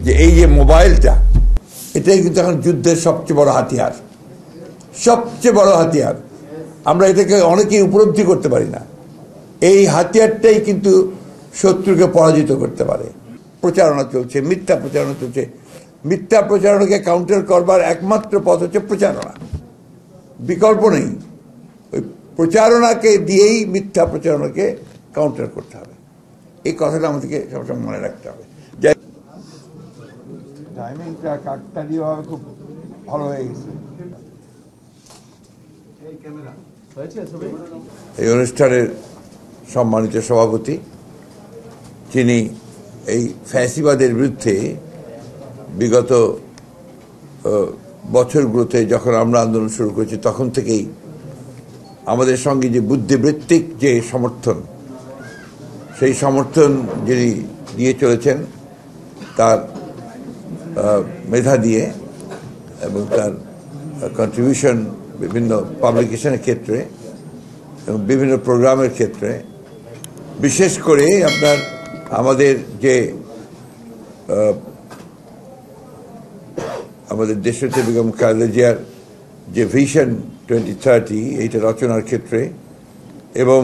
যে এই যে মোবাইলটা, এটাই কিন্তু এখন যুদ্ধের সবচেয়ে বড় হাতিয়ার, সবচেয়ে বড় হাতিয়ার। আমরা এটাকে অনেকেই উপলব্ধি করতে পারি না। এই হাতিয়ারটাই কিন্তু শত্রুকে পরাজিত করতে পারে। প্রচারণা চলছে, মিথ্যা প্রচারণা চলছে। মিথ্যা প্রচারণাকে কাউন্টার করবার একমাত্র পথ হচ্ছে প্রচারণা, বিকল্প নেই। ওই প্রচারণাকে দিয়েই মিথ্যা প্রচারণাকে কাউন্টার করতে হবে। এই কথাটা আমাদেরকে সবসময় মনে রাখতে হবে। টাইমিংটা কাকতালীয়ভাবে খুব ভালো হয়ে গেছে। এই অনুষ্ঠানের সম্মানিত সভাপতি, যিনি এই ফ্যাসিবাদের বিরুদ্ধে বিগত বছরগুলোতে যখন আমরা আন্দোলন শুরু করেছি তখন থেকেই আমাদের সঙ্গে যে বুদ্ধিবৃত্তিক যে সমর্থন, সেই সমর্থন যিনি দিয়ে চলেছেন, তার মেধা দিয়ে এবং তার কন্ট্রিবিউশন বিভিন্ন পাবলিকেশনের ক্ষেত্রে এবং বিভিন্ন প্রোগ্রামের ক্ষেত্রে, বিশেষ করে আপনার আমাদের যে আমাদের দেশনেত্রী বেগম খালেদা জিয়ার যে ভিশন 2030 এইটা রচনার ক্ষেত্রে এবং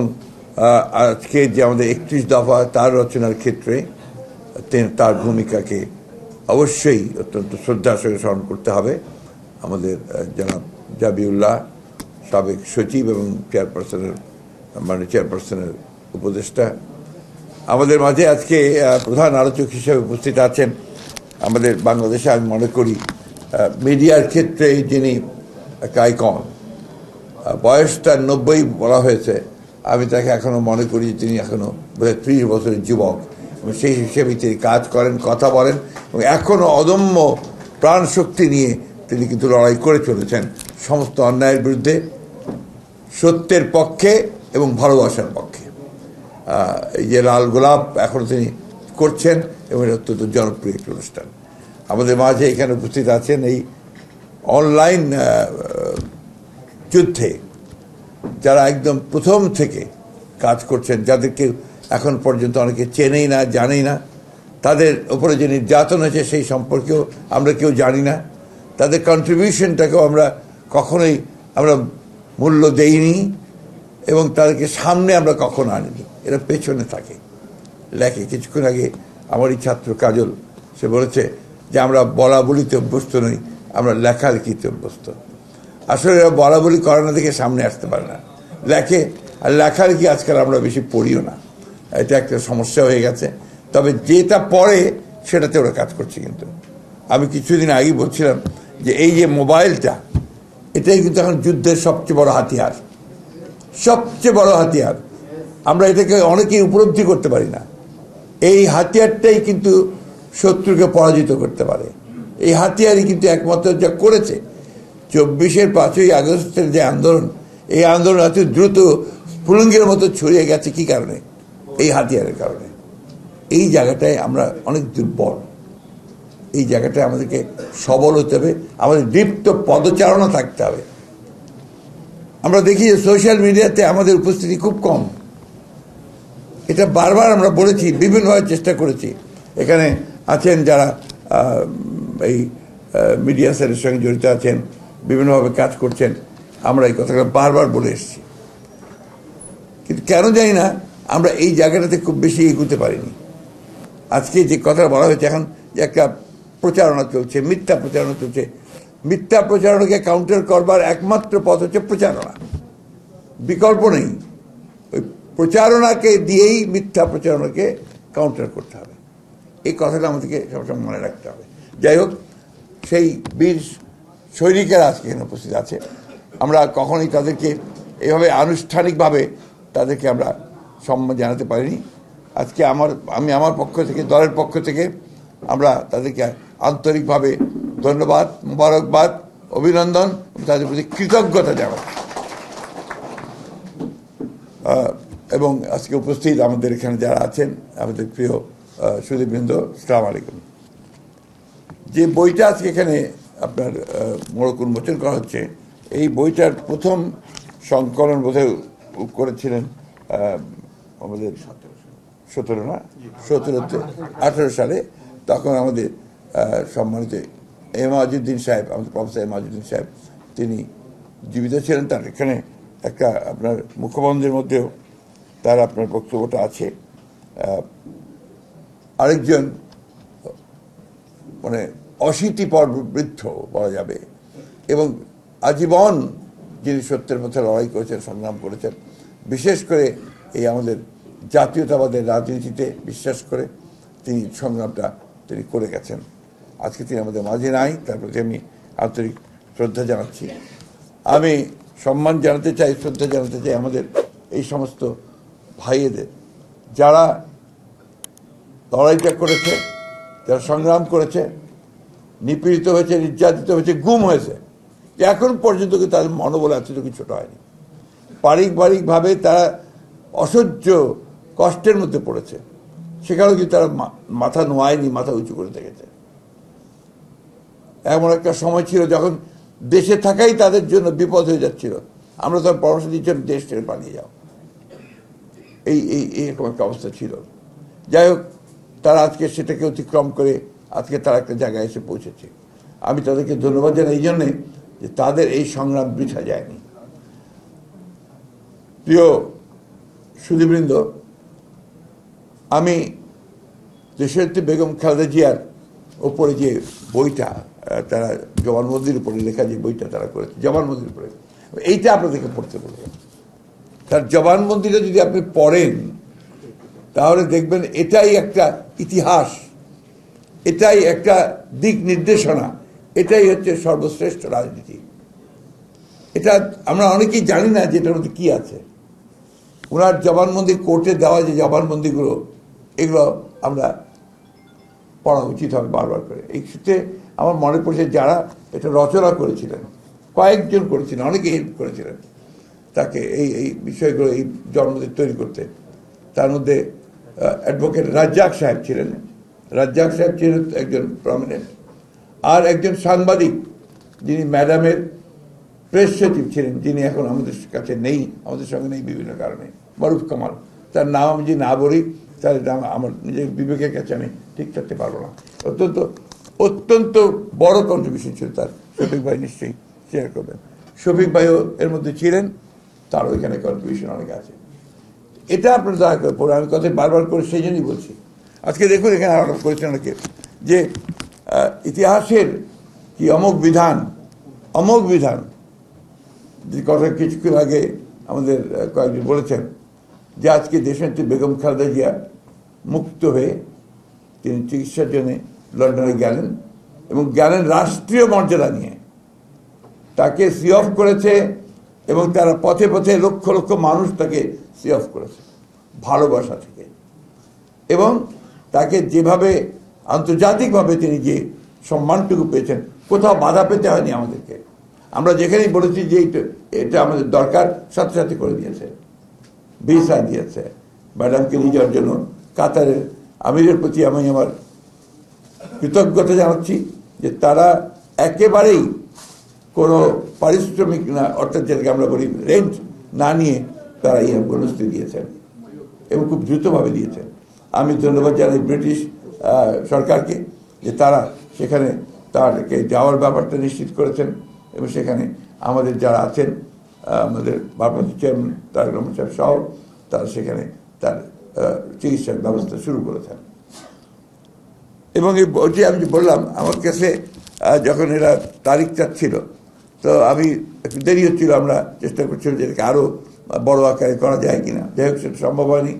আজকে যে আমাদের 31 দফা তার রচনার ক্ষেত্রে তার ভূমিকাকে অবশ্যই অত্যন্ত শ্রদ্ধার সঙ্গে স্মরণ করতে হবে। আমাদের জনাব জাবিউল্লাহ, সাবেক সচিব এবং চেয়ারপারসনের উপদেষ্টা, আমাদের মাঝে আজকে প্রধান আলোচক হিসেবে উপস্থিত আছেন। আমাদের বাংলাদেশে আমি মনে করি মিডিয়ার ক্ষেত্রে যিনি একটা আইকন, বয়সটা 90 বলা হয়েছে, আমি তাকে এখনো মনে করি তিনি এখনো বোধহয় 30 বছরের যুবক এবং সেই হিসেবে তিনি কাজ করেন, কথা বলেন এবং এখনো অদম্য প্রাণ শক্তি নিয়ে তিনি কিন্তু লড়াই করে চলেছেন সমস্ত অন্যায়ের বিরুদ্ধে, সত্যের পক্ষে এবং ভালোবাসার পক্ষে। এই যে লাল গোলাপ এখনো তিনি করছেন এবং অত্যন্ত জনপ্রিয় একটি অনুষ্ঠান। আমাদের মাঝে এখানে উপস্থিত আছেন এই অনলাইন যুদ্ধে যারা একদম প্রথম থেকে কাজ করছেন, যাদেরকে এখন পর্যন্ত অনেকে চেনেই না, জানেই না, তাদের উপরে যে নির্যাতন হয়েছে সেই সম্পর্কেও আমরা কেউ জানি না, তাদের কন্ট্রিবিউশনটাকেও আমরা কখনোই মূল্য দেইনি এবং তাদেরকে সামনে আমরা কখনো আনিনি। এরা পেছনে থাকে, লেখে। কিছুক্ষণ আগে আমারই ছাত্র কাজল, সে বলেছে যে আমরা বলা বলিতে অভ্যস্ত নই, আমরা লেখালেখিতে অভ্যস্ত। আসলে এরা বলা বলি করে না দেখে সামনে আসতে পারে না, লেখে। আর লেখালেখি আজকাল আমরা বেশি পড়িও না, এটা একটা সমস্যা হয়ে গেছে। তবে যেটা পড়ে সেটাতে ওরা কাজ করছে। কিন্তু আমি কিছুদিন আগেই বলছিলাম যে এই যে মোবাইলটা, এটাই কিন্তু এখন যুদ্ধের সবচেয়ে বড় হাতিয়ার, সবচেয়ে বড় হাতিয়ার। আমরা এটাকে অনেকেই উপলব্ধি করতে পারি না। এই হাতিয়ারটাই কিন্তু শত্রুকে পরাজিত করতে পারে। এই হাতিয়ারই কিন্তু একমাত্র যা করেছে 24-এর 5ই আগস্টের যে আন্দোলন, এই আন্দোলন এত দ্রুত স্ফুলিঙ্গের মতো ছড়িয়ে গেছে। কি কারণে? এই হাতিয়ারের কারণে। এই জায়গাটায় আমরা অনেক দুর্বল। এই জায়গাটায় আমাদেরকে সবল হতে হবে, আমাদের দীপ্ত পদচারণা থাকতে হবে। আমরা দেখি যে সোশ্যাল মিডিয়াতে আমাদের উপস্থিতি খুব কম। এটা বারবার আমরা বলেছি, বিভিন্নভাবে চেষ্টা করেছি। এখানে আছেন যারা এই মিডিয়া সেলের সঙ্গে জড়িত আছেন, বিভিন্নভাবে কাজ করছেন, আমরা এই কথাটা বারবার বলে এসেছি। কিন্তু কেন জানি না আমরা এই জায়গাটাতে খুব বেশি এগোতে পারিনি। আজকে যে কথাটা বলা হয়েছে, এখন যে একটা প্রচারণা চলছে, মিথ্যা প্রচারণা চলছে, মিথ্যা প্রচারণাকে কাউন্টার করবার একমাত্র পথ হচ্ছে প্রচারণা, বিকল্প নেই। ওই প্রচারণাকে দিয়েই মিথ্যা প্রচারণাকে কাউন্টার করতে হবে। এই কথাটা আমাদেরকে সবসময় মনে রাখতে হবে। যাই হোক, সেই বীর সৈনিকেরা আজকে এখানে উপস্থিত আছে। আমরা কখনোই তাদেরকে এভাবে আনুষ্ঠানিকভাবে তাদেরকে আমরা সম্মান জানাতে পারিনি। আজকে আমি আমার পক্ষ থেকে, দলের পক্ষ থেকে আমরা তাদেরকে আন্তরিকভাবে ধন্যবাদ, মোবারকবাদ, অভিনন্দন, তাদের প্রতি কৃতজ্ঞতা জানাই। এবং আজকে উপস্থিত আমাদের এখানে যারা আছেন, আমাদের প্রিয় সুধীবৃন্দ, আসসালামু আলাইকুম। যে বইটা আজকে এখানে আপনার মোড়ক উন্মোচন করা হচ্ছে, এই বইটার প্রথম সংকলন বোধহয় করেছিলেন আমাদের 18 সালে। তখন আমাদের সম্মানিত এম আজিউদ্দিন সাহেব, আমাদের প্রফেসর এম আজিউদ্দিন সাহেব, তিনি জীবিত ছিলেন। তার এখানে একটা আপনার মুখবন্ধের মধ্যেও তার আপনার বক্তব্যটা আছে। আরেকজন মানে অশীতিপর বৃদ্ধ বলা যাবে, এবং আজীবন যিনি সত্যের পথে লড়াই করেছেন, সংগ্রাম করেছেন, বিশেষ করে এই আমাদের জাতীয়তাবাদের রাজনীতিতে বিশ্বাস করে তিনি সংগ্রামটা তিনি করে গেছেন। আজকে তিনি আমাদের মাঝে নাই, তার প্রতি আমি আন্তরিক শ্রদ্ধা জানাচ্ছি। আমি সম্মান জানাতে চাই, শ্রদ্ধা জানাতে চাই আমাদের এই সমস্ত ভাইয়েদের, যারা লড়াইটা করেছে, যারা সংগ্রাম করেছে, নিপীড়িত হয়েছে, নির্যাতিত হয়েছে, গুম হয়েছে, এখন পর্যন্ত তাদের মনোবল এতটুকু ছোট হয়নি। পারিবারিকভাবে তারা অসহ্য কষ্টের মধ্যে পড়েছে, সেখানেও কিন্তু তারা মাথা নোয়ায়নি, মাথা উঁচু করে থেকেছে। এমন একটা সময় ছিল যখন দেশে থাকাই তাদের জন্য বিপদ হয়ে যাচ্ছিল, আমরা তার পরামর্শ দিচ্ছিলাম দেশ ছেড়ে পালিয়ে যাও, এইরকম একটা অবস্থা ছিল। যাই হোক, তারা আজকে সেটাকে অতিক্রম করে আজকে তারা একটা জায়গায় এসে পৌঁছেছে। আমি তাদেরকে ধন্যবাদ জানাই এই জন্যে যে তাদের এই সংগ্রাম বৃথা যায়নি। প্রিয় সুধীবৃন্দ, আমি দেশনেত্রী বেগম খালেদা জিয়ার ওপরে যে বইটা, তারা জবানবন্দির উপরে লেখা যে বইটা তারা করেছে, জবানবন্দির উপরে, এইটা আপনাদেরকে পড়তে বলবো। তার জবানবন্দিটা যদি আপনি পড়েন তাহলে দেখবেন এটাই একটা ইতিহাস, এটাই একটা দিক নির্দেশনা, এটাই হচ্ছে সর্বশ্রেষ্ঠ রাজনীতি। এটা আমরা অনেকেই জানি না যে এটার মধ্যে কি আছে। ওনার জবানবন্দি, কোর্টে দেওয়া যে জবানবন্দিগুলো, এগুলো আমরা পড়া উচিত হবে বারবার করে। এই ক্ষেত্রে আমার মনে পড়ছে যারা এটা রচনা করেছিলেন, কয়েকজন করেছিলেন, অনেকে হেল্প করেছিলেন তাকে এই বিষয়গুলো, এই জন্মদিন তৈরি করতে। তার মধ্যে অ্যাডভোকেট রাজ্জাক সাহেব ছিলেন। রাজ্জাক সাহেব ছিলেন একজন প্রমিনেন্ট। আর একজন সাংবাদিক যিনি ম্যাডামের প্রেস সচিব ছিলেন, যিনি এখন আমাদের কাছে নেই, আমাদের সঙ্গে নেই বিভিন্ন কারণে, মারুফ কামাল। তার নাম আমি যদি না বলি তাহলে আমার নিজের বিবেকের কাছে আমি ঠিক থাকতে পারবো না। অত্যন্ত বড় কন্ট্রিবিউশন ছিল তার। শফিক ভাই নিশ্চয়ই শেয়ার করবেন, শফিক ভাইও এর মধ্যে ছিলেন, তার ওইখানে কন্ট্রিবিউশন অনেক আছে। এটা আপনার দয়া করে পড়ে, আমি কথা বারবার করে সেই জন্যই বলছি। আজকে দেখুন এখানে আরোপ করেছেন অনেকে যে ইতিহাসের কি অমোঘ বিধান, যে কথা কিছুক্ষণ আগে আমাদের কয়েকজন বলেছেন যে আজকে দেশনেত্রী বেগম খালেদা জিয়া মুক্ত হয়ে তিনি চিকিৎসার জন্য লন্ডনে গেলেন, এবং গেলেন রাষ্ট্রীয় মর্যাদা নিয়ে। তাকে সি অফ করেছে, এবং তারা পথে পথে লক্ষ লক্ষ মানুষ তাকে সি অফ করেছে ভালোবাসা থেকে। এবং তাকে যেভাবে আন্তর্জাতিকভাবে তিনি যে সম্মানটুকু পেয়েছেন, কোথাও বাধা পেতে হয়নি আমাদেরকে। আমরা যেখানেই বলেছি যে এটা আমাদের দরকার, সাথে সাথে করে দিয়েছে, ভিসা দিয়েছে ম্যাডামকে নিয়ে যাওয়ার জন্য। কাতারের আমিরের প্রতি আমি আমার কৃতজ্ঞতা জানাচ্ছি যে তারা একেবারেই কোনো পারিশ্রমিক না, অর্থাৎ যেটাকে আমরা বলি রেন্ট না নিয়ে তারা এই অ্যাম্বুলেন্সটি দিয়েছেন, এবং খুব দ্রুতভাবে দিয়েছেন। আমি ধন্যবাদ জানাই ব্রিটিশ সরকারকে যে তারা সেখানে তারকে যাওয়ার ব্যাপারটা নিশ্চিত করেছেন, এবং সেখানে আমাদের যারা আছেন, আমাদের ভারপ্রাপ্ত চেয়ারম্যান তারেক রহমান সাহেব সহ, তারা সেখানে তার চিকিৎসার ব্যবস্থা শুরু করেছেন। এবং এই বইটি আমি যে বললাম, আমার কাছে যখন এরা তারিখ চাচ্ছিল, তো আমি একটু দেরি হচ্ছিল, আমরা চেষ্টা করছিলাম যে এটাকে আরও বড় আকারে করা যায় কিনা। যাই হোক, সেটা সম্ভব হয়নি।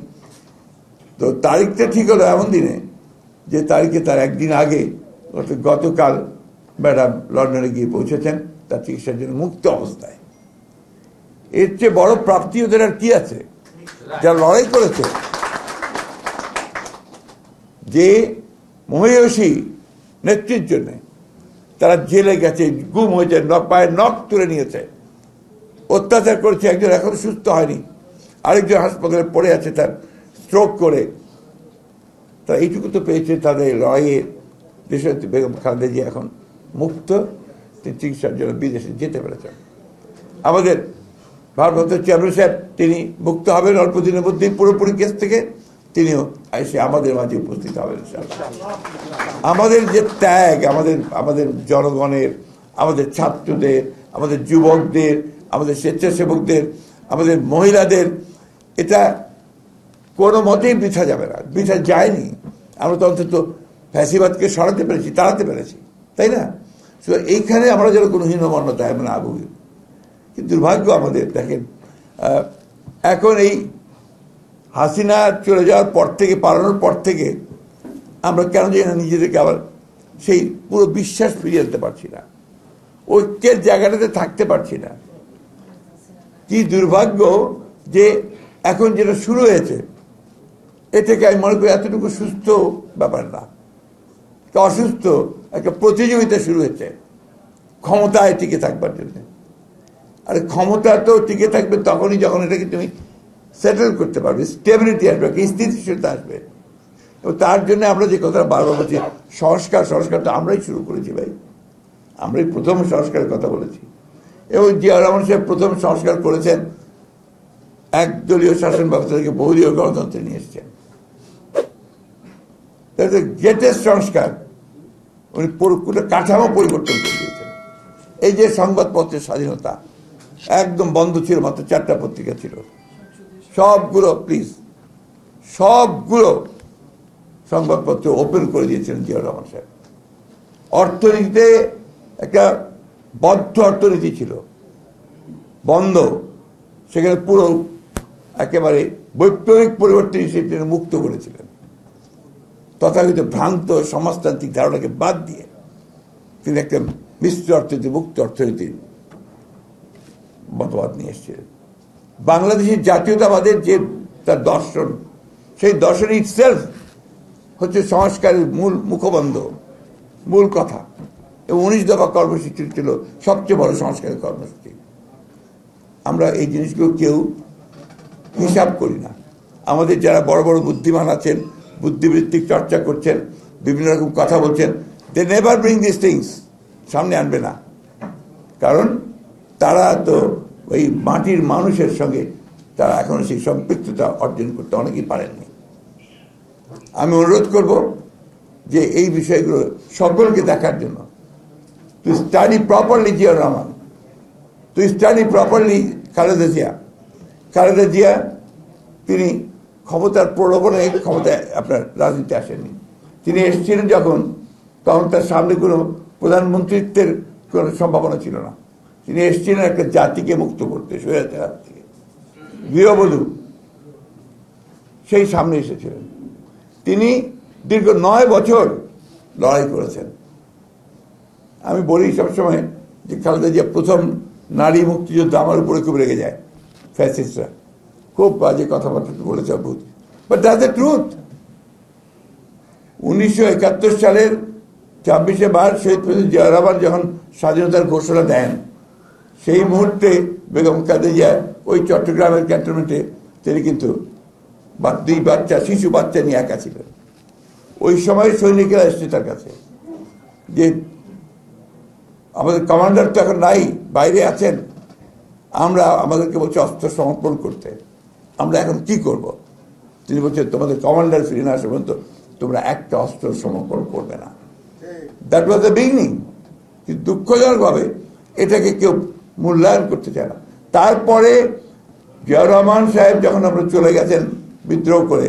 তো তারিখটা ঠিক হলো এমন দিনে যে তারিখে তার একদিন আগে, গতকাল ম্যাডাম লন্ডনে গিয়ে পৌঁছেছেন তার চিকিৎসার জন্য মুক্ত অবস্থায়। এর চেয়ে বড় প্রাপ্তি ওদের আর কি আছে? যারা লড়াই করেছে, যে মহিষী নেত্রীর জন্যে তারা জেলে গেছে, গুম হয়েছে, পায়ের নখ তুলে নিয়েছে, অত্যাচার করেছে, একজন এখন সুস্থ হয়নি, আরেকজন হাসপাতালে পড়ে আছে তার স্ট্রোক করে। তারা এইটুকু তো পেয়েছে তাদের লড়াইয়ে। দেশনেত্রী বেগম খালেদা জিয়া এখন মুক্ত, তিনি চিকিৎসার জন্য বিদেশে যেতে পেরেছেন। আমাদের ভারপ্রাপ্ত চেয়ারম্যান সাহেব তিনি মুক্ত হবেন অল্প দিনের মধ্যেই পুরোপুরি কেস থেকে। তিনিও এসে আমাদের মাঝে উপস্থিত হবেন ইনশাআল্লাহ। আমাদের যে ত্যাগ, আমাদের জনগণের, আমাদের ছাত্রদের, আমাদের যুবকদের, আমাদের স্বেচ্ছাসেবকদের, আমাদের মহিলাদের, এটা কোনো মতেই বৃথা যাবে না, বৃথা যায়নি। আমরা তো অন্তত ফ্যাসিবাদকে সরাতে পেরেছি, তাড়াতে পেরেছি, তাই না? এইখানে আমরা যেন কোনো হীনমন্যতায় আমরা না ভুগি। কিন্তু দুর্ভাগ্য আমাদের, দেখেন এখন এই হাসিনা চলে যাওয়ার পর থেকে, পালানোর পর থেকে আমরা কেন জানি না নিজেদেরকে আবার সেই পুরো বিশ্বাস ফিরিয়ে আনতে পারছি না, ঐক্যের জায়গাটাতে থাকতে পারছি না। কি দুর্ভাগ্য যে এখন যেটা শুরু হয়েছে, এ থেকে আমি মনে করি এতটুকু সুস্থ ব্যাপার না, অসুস্থ একটা প্রতিযোগিতা শুরু হয়েছে ক্ষমতায় টিকে থাকবার জন্য। আর ক্ষমতা তো টিকে থাকবে তখনই যখন এটাকে তুমি সেটেল করতে পারবে, স্টেবিলিটি আসবে, স্থিতিশীলতা আসবে। এবং তার জন্য আমরা যে কথাটা বারবার বলছি, সংস্কারটা আমরাই শুরু করেছি ভাই, আমরাই প্রথম সংস্কারের কথা বলেছি। এবং জিয়া রহমান সাহেব প্রথম সংস্কার করেছেন, একদলীয় শাসন ব্যবস্থা থেকে বহুদলীয় গণতন্ত্রে নিয়ে এসছেন। গ্রেটেস্ট সংস্কার, উনি পুরো কাঠামো পরিবর্তন করে দিয়েছেন। এই যে সংবাদপত্রের স্বাধীনতা একদম বন্ধ ছিল, মাত্র 4টা পত্রিকা ছিল, সবগুলো সংবাদপত্র ওপেন করে দিয়েছিলেন জিয়া রহমান সাহেব। অর্থনীতিতে একটা বদ্ধ অর্থনীতি ছিল, বন্ধ, সেখানে পুরো একেবারে বৈপ্লবিক পরিবর্তন হিসেবে মুক্ত করেছিলেন। তথাকথিত ভ্রান্ত সমাজতান্ত্রিক ধারণাকে বাদ দিয়ে তিনি একটা মিশ্র অর্থনীতি, মুক্ত অর্থনীতির মতবাদ নিয়ে এসেছিলেন। বাংলাদেশের জাতীয়তাবাদের যে তার দর্শন, সেই দর্শন ইটসেলফ হচ্ছে সংস্কারের মূল মুখবন্ধ, মূল কথা। এবং 19 দফা কর্মসূচি ছিল সবচেয়ে বড় সংস্কারের কর্মসূচি। আমরা এই জিনিসগুলো কেউ হিসাব করি না। আমাদের যারা বড় বড় বুদ্ধিমান আছেন, বুদ্ধিবৃত্তিক চর্চা করছেন, বিভিন্ন রকম কথা বলছেন, they never bring this things, সামনে আনবে না। কারণ তারা তো ওই মাটির মানুষের সঙ্গে তারা এখনো সেই সম্পৃক্ততা অর্জন করতে অনেকেই পারেননি। আমি অনুরোধ করব যে এই বিষয়গুলো সকলকে দেখার জন্য, to study properly Zia Rahman, to study properly Khaleda Zia. তিনি ক্ষমতার প্রলোভনে ক্ষমতায় আপনার রাজনীতি আসেননি। তিনি এসেছিলেন যখন, তখন তার সামনে কোনো প্রধানমন্ত্রিত্বের কোনো সম্ভাবনা ছিল না। তিনি এসেছিলেন একটা জাতিকে মুক্ত করতে, স্বৈরাচার থেকে। গৃহবধূ সেই সামনে এসেছিলেন। তিনি দীর্ঘ 9 বছর লড়াই করেছেন। আমি বলি সবসময় যে খালেদা জিয়া প্রথম নারী মুক্তিযুদ্ধ আমার উপরে খুব রেগে যায় ফ্যাসিস্টরা, খুব বাজে কথাবার্তা বলেছে, বাট দ্যাটস দ্য ট্রুথ। 1971 সালের 26শে মার্চ শহীদ প্রেসিডেন্ট জিয়া রহমান যখন স্বাধীনতার ঘোষণা দেন, সেই মুহূর্তে বেগম খালেদা জিয়া ওই চট্টগ্রামের ক্যান্টনমেন্টে তিনি কিন্তু 2 বাচ্চা, শিশু বাচ্চা নিয়ে একা ছিলেন। ওই সময় সৈনিকেরা এসছে তার কাছে যে আমাদের কমান্ডার তো এখন নাই, বাইরে আছেন, আমাদেরকে বলছে অস্ত্র সমর্পণ করতে, আমরা এখন কি করব? তিনি বলছেন তোমাদের কমান্ডার ফিরে না আসা পর্যন্ত তোমরা একটা অস্ত্র সমর্পণ করবে না। That was the beginning. কিন্তু দুঃখজনকভাবে এটাকে কেউ মূল্যায়ন করতে চায় না। তারপরে জিয়া রহমান সাহেব যখন আমরা চলে গেছেন বিদ্রোহ করে,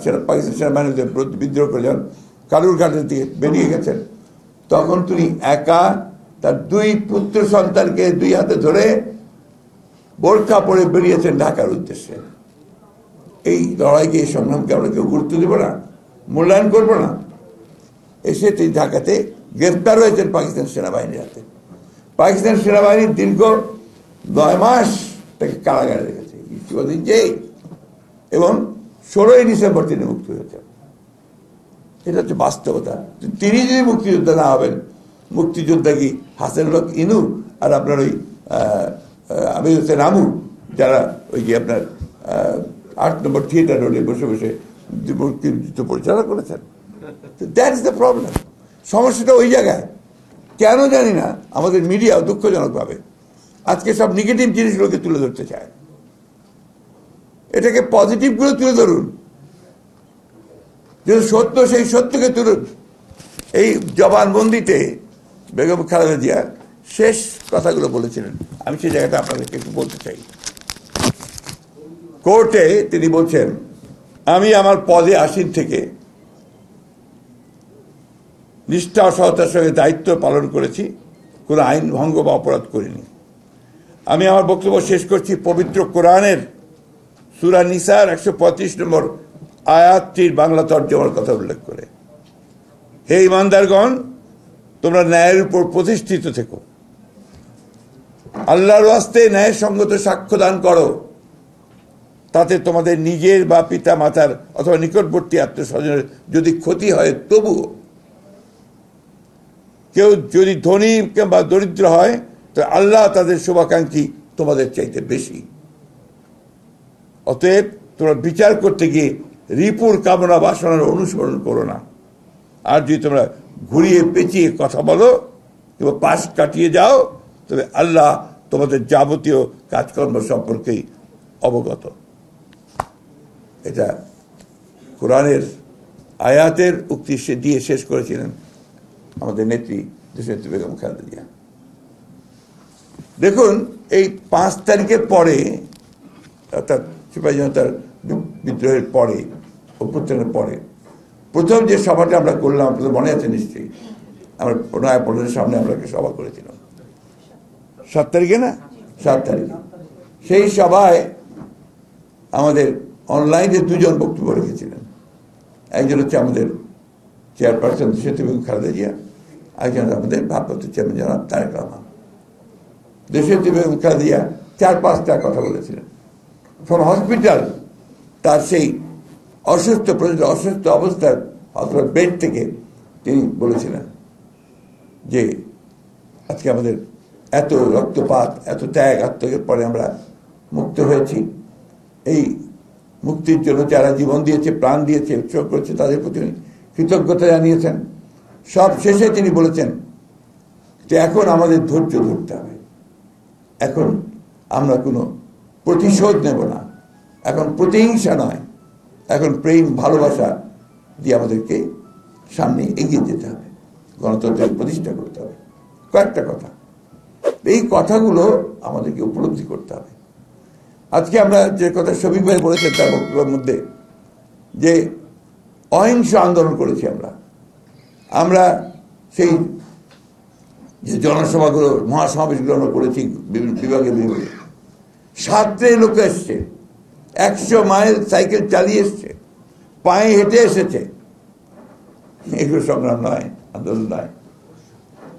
সেটা পাকিস্তান সেনাবাহিনীতে বিদ্রোহ করে যখন কালুরঘাটের দিকে বেরিয়ে গেছেন, তখন তিনি একা তার 2 পুত্র সন্তানকে 2 হাতে ধরে বোরখা পরে বেরিয়েছেন ঢাকার উদ্দেশ্যে। এই লড়াইকে, এই সংগ্রামকে আমরা কেউ গুরুত্ব দেব না, মূল্যায়ন করব না। এসে তিনি ঢাকাতে গ্রেফতার হয়েছেন পাকিস্তান সেনাবাহিনীর হাতে। পাকিস্তান সেনাবাহিনী দীর্ঘ 9 মাস তাকে কারাগারে রেখেছে, এবং 16ই ডিসেম্বর তিনি মুক্তি হয়েছেন। এটা হচ্ছে বাস্তবতা। তিনি যদি মুক্তিযোদ্ধা না হবেন, মুক্তিযোদ্ধা কি হাসানুল হক ইনু আর আপনার ওই আমির হোসেন আমু, যারা ওই যে আপনার 8 নম্বর থিয়েটার রোডে বসে বসে মুক্তিযুদ্ধ পরিচালনা করেছেন? That is the problem. সমস্যাটা ওই জায়গায়। কেন জানি না আমাদের মিডিয়া দুঃখজনকভাবে আজকে সব নেগেটিভ জিনিসগুলোকে তুলে ধরতে চায়। এটাকে পজিটিভগুলো তুলে ধরুন, যে সত্য সেই সত্যকে তুলুন। এই জবানবন্দিতে বেগম খালেদা জিয়া শেষ কথাগুলো বলেছিলেন, আমি সেই জায়গাটা আপনাদেরকে একটু বলতে চাই। কোর্টে তিনি বলছেন, আমি আমার পদে আসীন থেকে নিষ্ঠা ও সততার সঙ্গে দায়িত্ব পালন করেছি, কোনো আইন ভঙ্গ বা অপরাধ করিনি। আমি আমার বক্তব্য শেষ করছি পবিত্র কোরআনের সূরা নিসার 135 নম্বর আয়াতটির বাংলা তর্জমার কথা উল্লেখ করে, হে ঈমানদারগণ, তোমরা ন্যায়ের উপর প্রতিষ্ঠিত থেকো, আল্লাহর ওয়াস্তে ন্যায়সঙ্গত সাক্ষ্য দান করো, তাতে তোমাদের নিজের বা পিতা মাতার অথবা নিকটবর্তী আত্মীয়স্বজনের যদি ক্ষতি হয় তবুও, কেউ যদি ধনী কিংবা দরিদ্র হয় তো আল্লাহ তাদের শুভাকাঙ্ক্ষী তোমাদের চাইতে বেশি। অতএব তোমরা বিচার করতে গিয়ে রিপুর কামনা বাসনার অনুসরণ করো না। আর যদি তোমরা ঘুরিয়ে পেঁচিয়ে কথা বলো কিংবা পাশ কাটিয়ে যাও, তবে আল্লাহ তোমাদের যাবতীয় কাজকর্ম সম্পর্কেই অবগত। এটা কোরআনের আয়াতের উক্তি দিয়ে শেষ করেছিলেন আমাদের নেত্রী দেশনেত্রী বেগম খালেদা জিয়া। দেখুন, এই 5 তারিখের পরে, অর্থাৎ সিপাহী জনতার বিদ্রোহের পরে, অভ্যুত্থানের পরে প্রথম যে সভাটা আমরা করলাম, আপনাদের মনে আছে নিশ্চয়ই, আমরা নয়াপল্টনের সামনে আমরা একটা সভা করেছিলাম 7 তারিখে, না 7 তারিখে। সেই সভায় আমাদের অনলাইনে 2 জন বক্তব্য রেখেছিলেন। একজন হচ্ছে আমাদের চেয়ারপারসন দেশনেত্রী বেগম খালেদা জিয়া, একজন আমাদের ভারপ্রাপ্ত চেয়ারম্যান জনাব তারেক রহমান। দেশনেত্রী বেগম খালেদা জিয়া 4-5টা কথা বলেছিলেন। ফ্রম হসপিটাল, তার সেই অসুস্থ অবস্থার হসপিটাল বেড থেকে তিনি বলেছিলেন যে আজকে আমাদের এত রক্তপাত, এত ত্যাগ আত্মত্যাগের পরে আমরা মুক্ত হয়েছি। এই মুক্তির জন্য যারা জীবন দিয়েছে, প্রাণ দিয়েছে, উৎসর্গ করেছে, তাদের প্রতি কৃতজ্ঞতা জানিয়েছেন। সব শেষে তিনি বলেছেন যে এখন আমাদের ধৈর্য ধরতে হবে, এখন আমরা কোনো প্রতিশোধ নেব না, এখন প্রতিহিংসা নয়, এখন প্রেম ভালোবাসা দিয়ে আমাদেরকে সামনে এগিয়ে যেতে হবে, গণতন্ত্রের প্রতিষ্ঠা করতে হবে। কয়েকটা কথা, এই কথাগুলো আমাদেরকে উপলব্ধি করতে হবে। আজকে আমরা যে কথা শফিক ভাই বলেছেন তার বক্তব্যের মধ্যে, যে অহিংস আন্দোলন করেছি আমরা সেই যে জনসভাগুলো, মহাসমাবেশগুলো আমরা করেছি বিভিন্ন বিভাগে, সাথে লোক এসছে, 100 মাইল সাইকেল চালিয়ে এসছে, পায়ে হেঁটে এসেছে। এগুলো সংগ্রাম নয়, আন্দোলন নয়।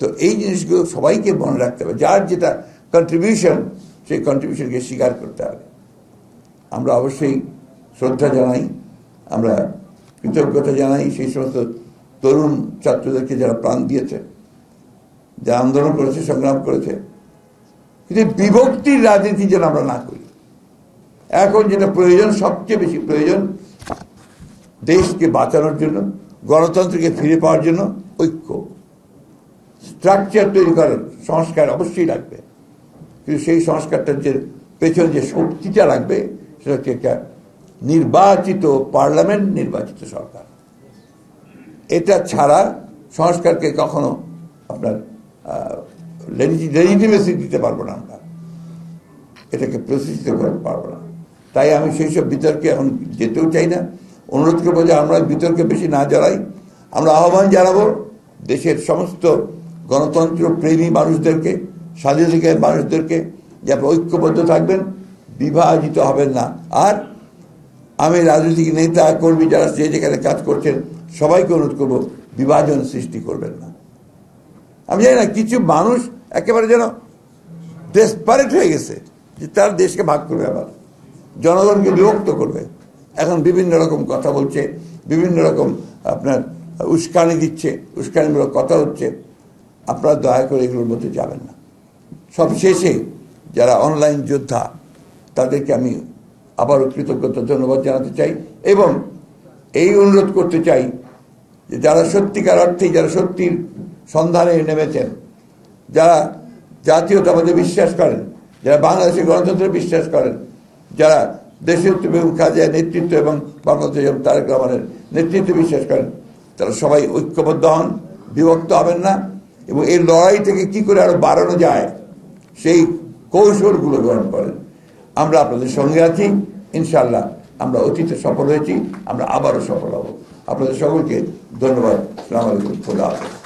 তো এই জিনিসগুলো সবাইকে মনে রাখতে হবে, যার যেটা কন্ট্রিবিউশন সেই কন্ট্রিবিউশনকে স্বীকার করতে হবে। আমরা অবশ্যই শ্রদ্ধা জানাই, আমরা কৃতজ্ঞতা জানাই সেই সমস্ত তরুণ ছাত্রদেরকে যারা প্রাণ দিয়েছে, যারা আন্দোলন করেছে, সংগ্রাম করেছে। কিন্তু বিভক্তির রাজনীতি যেন আমরা না করি। এখন যেটা প্রয়োজন, সবচেয়ে বেশি প্রয়োজন, দেশকে বাঁচানোর জন্য, গণতন্ত্রকে ফিরে পাওয়ার জন্য ঐক্য, স্ট্রাকচার তৈরি করার সংস্কার অবশ্যই লাগবে। কিন্তু সেই সংস্কারটার যে পেছনে যে শক্তিটা লাগবে সেটা হচ্ছে একটা নির্বাচিত পার্লামেন্ট, নির্বাচিত সরকার। এটা ছাড়া সংস্কারকে কখনো আপনার লেজিটিমেসি দিতে পারবো না, আমরা এটাকে প্রতিষ্ঠিত করতে পারবো না। তাই আমি সেই সব বিতর্কে এখন যেতেও চাই না। অনুরোধ করবো যে আমরা বিতর্কে বেশি না জড়াই। আমরা আহ্বান জানাবো দেশের সমস্ত গণতন্ত্র প্রেমী মানুষদেরকে, স্বাধীনতাকামী মানুষদেরকে, যে আপনারা ঐক্যবদ্ধ থাকবেন, বিভাজিত হবেন না। আর আমি রাজনৈতিক নেতা কর্মী যারা যে যেখানে কাজ করছেন সবাইকে অনুরোধ করবো বিভাজন সৃষ্টি করবেন না। আমি জানি না, কিছু মানুষ একেবারে যেন ডেসপারেট হয়ে গেছে যে তার দেশকে ভাগ করবে, আবার জনগণকে বিভক্ত করবে। এখন বিভিন্ন রকম কথা বলছে, বিভিন্ন রকম আপনার উস্কানি দিচ্ছে, উস্কানিমূলক কথা হচ্ছে। আপনারা দয়া করে এগুলোর মধ্যে যাবেন না। সব শেষে যারা অনলাইন যোদ্ধা তাদেরকে আমি আবারও কৃতজ্ঞতা ধন্যবাদ জানাতে চাই, এবং এই অনুরোধ করতে চাই যে যারা সত্যিকার অর্থেই, যারা সত্যির সন্ধানে নেমেছেন, যারা জাতীয়তাবাদে বিশ্বাস করেন, যারা বাংলাদেশের গণতন্ত্রে বিশ্বাস করেন, যারা দেশের বেগম খালেদা নেতৃত্ব এবং বাংলাদেশ তারেক রহমানের নেতৃত্বে বিশ্বাস করেন, তারা সবাই ঐক্যবদ্ধ হন, বিভক্ত হবেন না, এবং এই লড়াই থেকে কি করে আরো বাড়ানো যায় সেই কৌশলগুলো গ্রহণ করেন। আমরা আপনাদের সঙ্গে আছি, ইনশাআল্লাহ। আমরা অতীতে সফল হয়েছি, আমরা আবারও সফল হব। আপনাদের সকলকে ধন্যবাদ। আসসালামু আলাইকুম। খোদা হাফেজ।